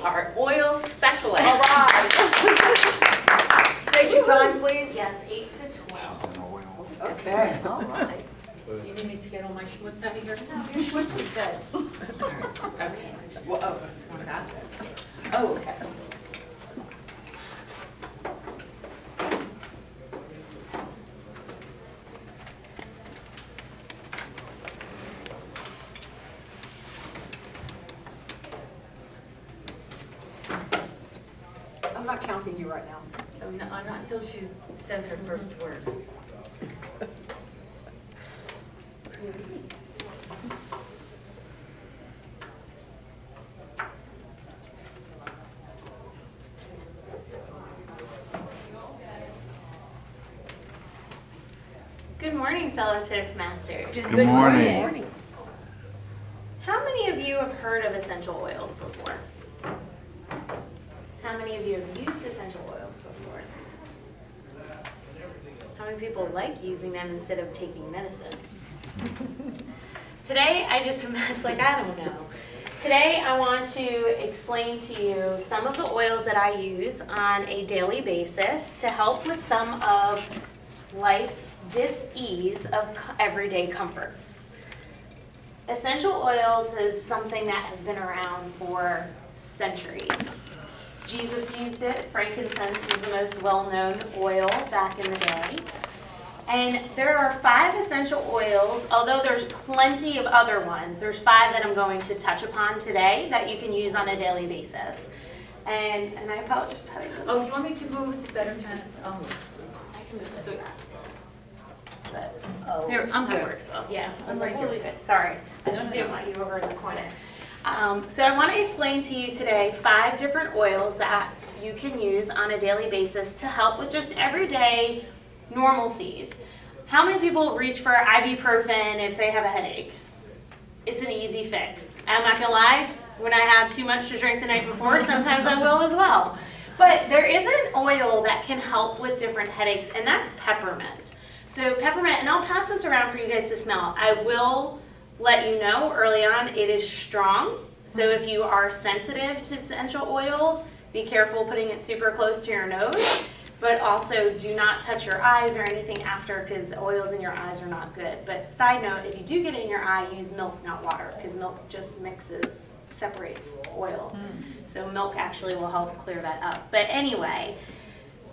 our oil specialist. All right. State your time, please. Yes, 8 to 12. Okay. All right. You need me to get all my schmutz out of here? No, your switch is good. Okay. Well, oh, I got this. Oh, okay. I'm not counting you right now. Oh, no, not until she says her first word. Good morning, fellow Toastmasters. Good morning. How many of you have heard of essential oils before? How many of you have used essential oils before? How many people like using them instead of taking medicine? Today, it's like, I don't know. Today, I want to explain to you some of the oils that I use on a daily basis to help with some of life's dis-ease of everyday comforts. Essential oils is something that has been around for centuries. Jesus used it. Frankincense is the most well-known oil back in the day. And there are 5 essential oils, although there's plenty of other ones. There's 5 that I'm going to touch upon today that you can use on a daily basis. And I apologize, Patty. Oh, do you want me to move to better Janet? Oh, I can move this back. But, Here, I'm that good. works well. Yeah, I was like, we'll leave it. Sorry, I just didn't want you over in the corner. So I want to explain to you today 5 different oils that you can use on a daily basis to help with just everyday normalcies. How many people reach for ibuprofen if they have a headache? It's an easy fix. I'm not gonna lie, when I have too much to drink the night before, sometimes I will as well. But there is an oil that can help with different headaches, and that's peppermint. So peppermint, and I'll pass this around for you guys to smell. I will let you know early on it is strong. So if you are sensitive to essential oils, be careful putting it super close to your nose. But also do not touch your eyes or anything after, because oils in your eyes are not good. But side note, if you do get it in your eye, use milk, not water, because milk just separates oil. So milk actually will help clear that up. But anyway,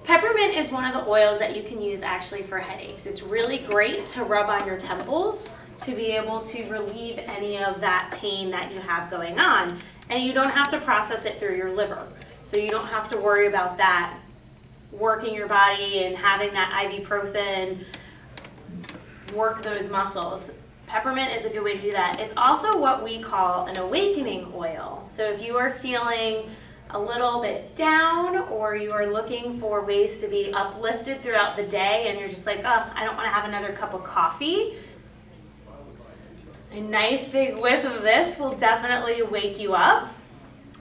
peppermint is one of the oils that you can use actually for headaches. It's really great to rub on your temples to be able to relieve any of that pain that you have going on. And you don't have to process it through your liver. So you don't have to worry about that working your body and having that ibuprofen work those muscles. Peppermint is a good way to do that. It's also what we call an awakening oil. So if you are feeling a little bit down, or you are looking for ways to be uplifted throughout the day and you're just like, oh, I don't want to have another cup of coffee, a nice big whiff of this will definitely wake you up.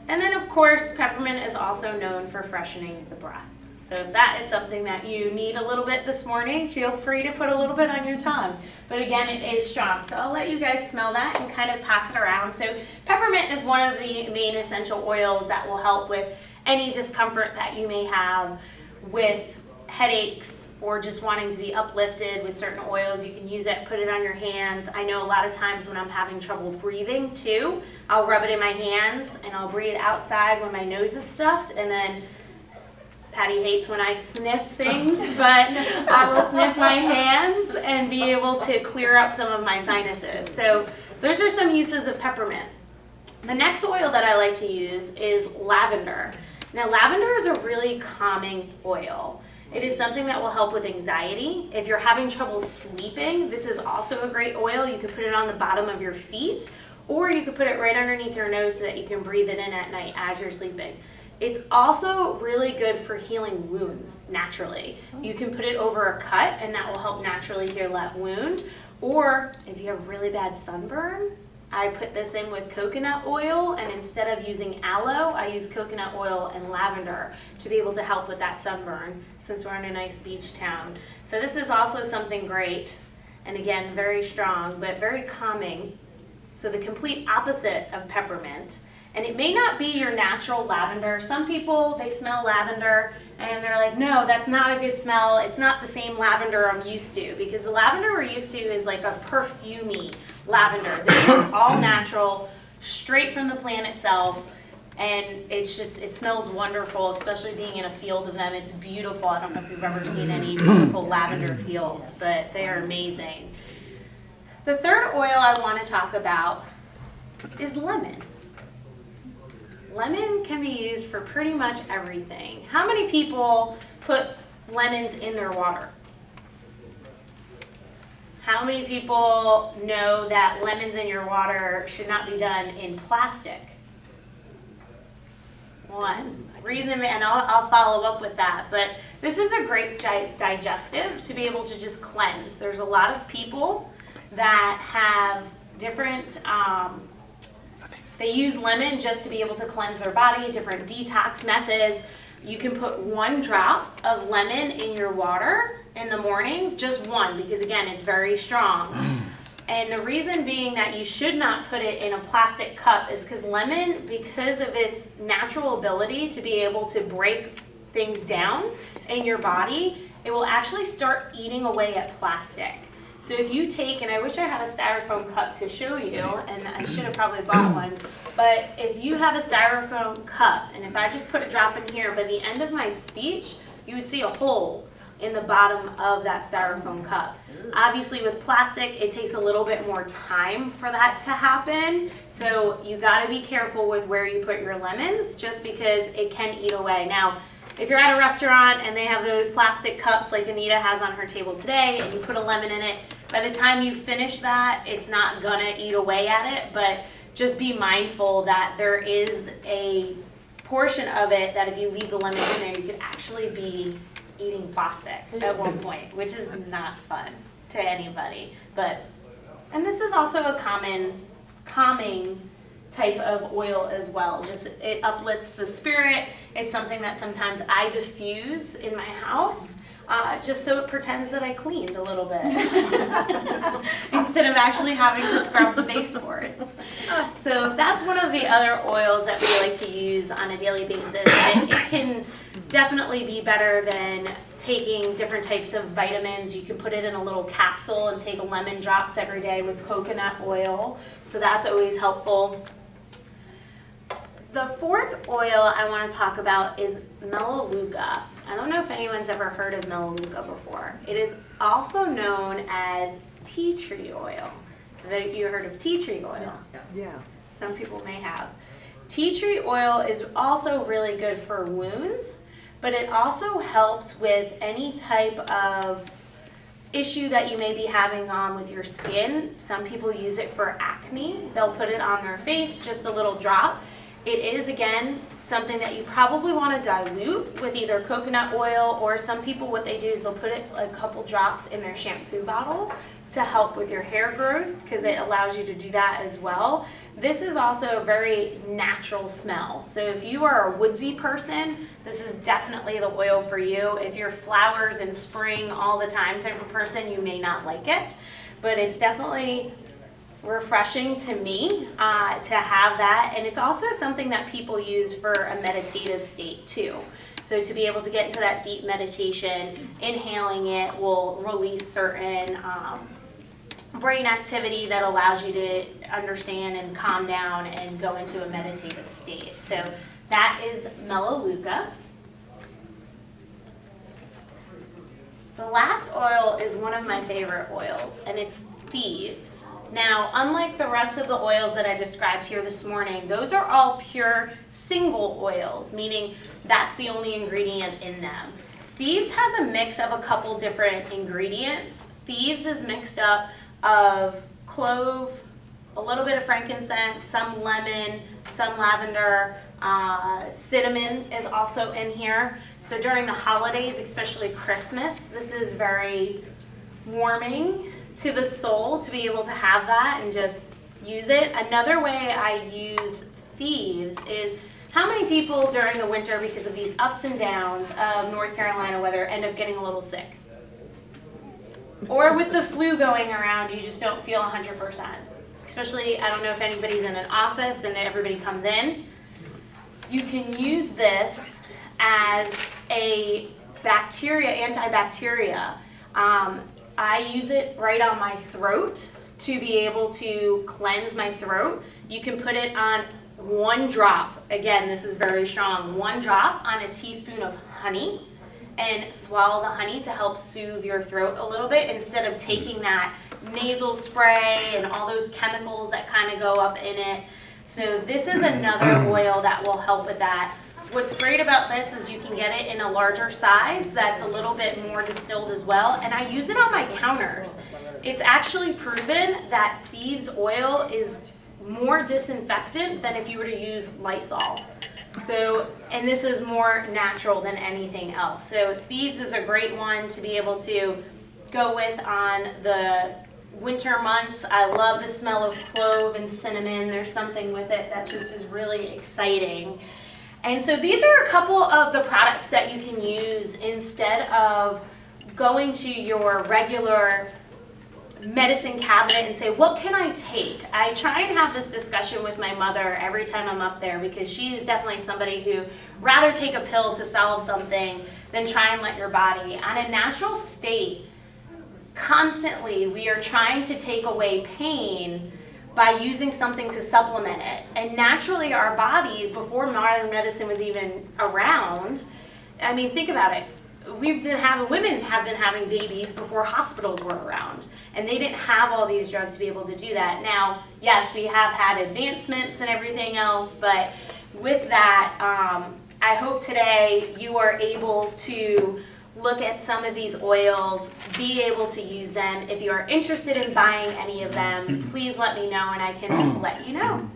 And then of course, peppermint is also known for freshening the breath. So if that is something that you need a little bit this morning, feel free to put a little bit on your tongue. But again, it is strong. So I'll let you guys smell that and kind of pass it around. So peppermint is one of the main essential oils that will help with any discomfort that you may have with headaches or just wanting to be uplifted with certain oils. You can use it, put it on your hands. I know a lot of times when I'm having trouble breathing too, I'll rub it in my hands and I'll breathe outside when my nose is stuffed, and then Patty hates when I sniff things, but I will sniff my hands and be able to clear up some of my sinuses. So those are some uses of peppermint. The next oil that I like to use is lavender. Now lavender is a really calming oil. It is something that will help with anxiety. If you're having trouble sleeping, this is also a great oil. You could put it on the bottom of your feet, or you could put it right underneath your nose so that you can breathe it in at night as you're sleeping. It's also really good for healing wounds naturally. You can put it over a cut and that will help naturally heal that wound. Or if you have really bad sunburn, I put this in with coconut oil, and instead of using aloe, I use coconut oil and lavender to be able to help with that sunburn, since we're in a nice beach town. So this is also something great, and again, very strong, but very calming. So the complete opposite of peppermint And it may not be your natural lavender. Some people, they smell lavender and they're like, no, that's not a good smell. It's not the same lavender I'm used to, because the lavender we're used to is like a perfumey lavender. This is all natural, straight from the plant itself. And it's just, it smells wonderful, especially being in a field of them. It's beautiful. I don't know if you've ever seen any beautiful lavender fields, but they are amazing. The third oil I want to talk about is lemon. Lemon can be used for pretty much everything. How many people put lemons in their water? How many people know that lemons in your water should not be done in plastic? One reason, and I'll follow up with that, but this is a great digestive to be able to just cleanse. There's a lot of people that have different, they use lemon just to be able to cleanse their body, different detox methods. You can put 1 drop of lemon in your water in the morning, just 1, because again, it's very strong. And the reason being that you should not put it in a plastic cup is because lemon, because of its natural ability to be able to break things down in your body, it will actually start eating away at plastic. So if you take, and I wish I had a styrofoam cup to show you, and I should have probably bought one, but if you have a styrofoam cup, and if I just put a drop in here, by the end of my speech, you would see a hole in the bottom of that styrofoam cup. Obviously with plastic, it takes a little bit more time for that to happen. So you gotta be careful with where you put your lemons, just because it can eat away. Now, if you're at a restaurant and they have those plastic cups like Anita has on her table today, and you put a lemon in it, by the time you finish that, it's not gonna eat away at it, but just be mindful that there is a portion of it that if you leave the lemon in there, you could actually be eating plastic at one point, which is not fun to anybody. But, and this is also a calming type of oil as well. Just, it uplifts the spirit. It's something that sometimes I diffuse in my house, just so it pretends that I cleaned a little bit instead of actually having to scrub the baseboards. So that's one of the other oils that we like to use on a daily basis. It can definitely be better than taking different types of vitamins. You can put it in a little capsule and take lemon drops every day with coconut oil. So that's always helpful. The fourth oil I want to talk about is melaleuca. I don't know if anyone's ever heard of melaleuca before. It is also known as tea tree oil. Have you heard of tea tree oil? Yeah. Some people may have. Tea tree oil is also really good for wounds, but it also helps with any type of issue that you may be having on with your skin. Some people use it for acne. They'll put it on their face, just a little drop. It is, again, something that you probably want to dilute with either coconut oil, or some people, what they do is they'll put it a couple drops in their shampoo bottle to help with your hair growth, because it allows you to do that as well. This is also a very natural smell. So if you are a woodsy person, this is definitely the oil for you. If you're flowers in spring all the time type of person, you may not like it, but it's definitely refreshing to me to have that. And it's also something that people use for a meditative state too. So to be able to get into that deep meditation, inhaling it will release certain brain activity that allows you to understand and calm down and go into a meditative state. So that is melaleuca. The last oil is one of my favorite oils, and it's thieves. Now, unlike the rest of the oils that I described here this morning, those are all pure single oils, meaning that's the only ingredient in them. Thieves has a mix of a couple different ingredients. Thieves is mixed up of clove, a little bit of frankincense, some lemon, some lavender, cinnamon is also in here. So during the holidays, especially Christmas, this is very warming to the soul to be able to have that and just use it. Another way I use thieves is, how many people during the winter, because of these ups and downs of North Carolina weather, end up getting a little sick? Or with the flu going around, you just don't feel 100%. especially, I don't know if anybody's in an office and everybody comes in, you can use this as a antibacteria. I use it right on my throat to be able to cleanse my throat. You can put it on 1 drop. Again, this is very strong. 1 drop on a teaspoon of honey and swallow the honey to help soothe your throat a little bit instead of taking that nasal spray and all those chemicals that kind of go up in it. So this is another oil that will help with that. What's great about this is you can get it in a larger size that's a little bit more distilled as well, and I use it on my counters. It's actually proven that thieves oil is more disinfectant than if you were to use Lysol. So, and this is more natural than anything else. So thieves is a great one to be able to go with on the winter months. I love the smell of clove and cinnamon. There's something with it that just is really exciting. And so these are a couple of the products that you can use instead of going to your regular medicine cabinet and say, what can I take? I try and have this discussion with my mother every time I'm up there because she is definitely somebody who rather take a pill to solve something than try and let your body. On a natural state, constantly we are trying to take away pain by using something to supplement it. And naturally our bodies, before modern medicine was even around, I mean, think about it. Women have been having babies before hospitals were around. And they didn't have all these drugs to be able to do that. Now, yes, we have had advancements and everything else, but with that, I hope today you are able to look at some of these oils, be able to use them. If you are interested in buying any of them, please let me know and I can let you know.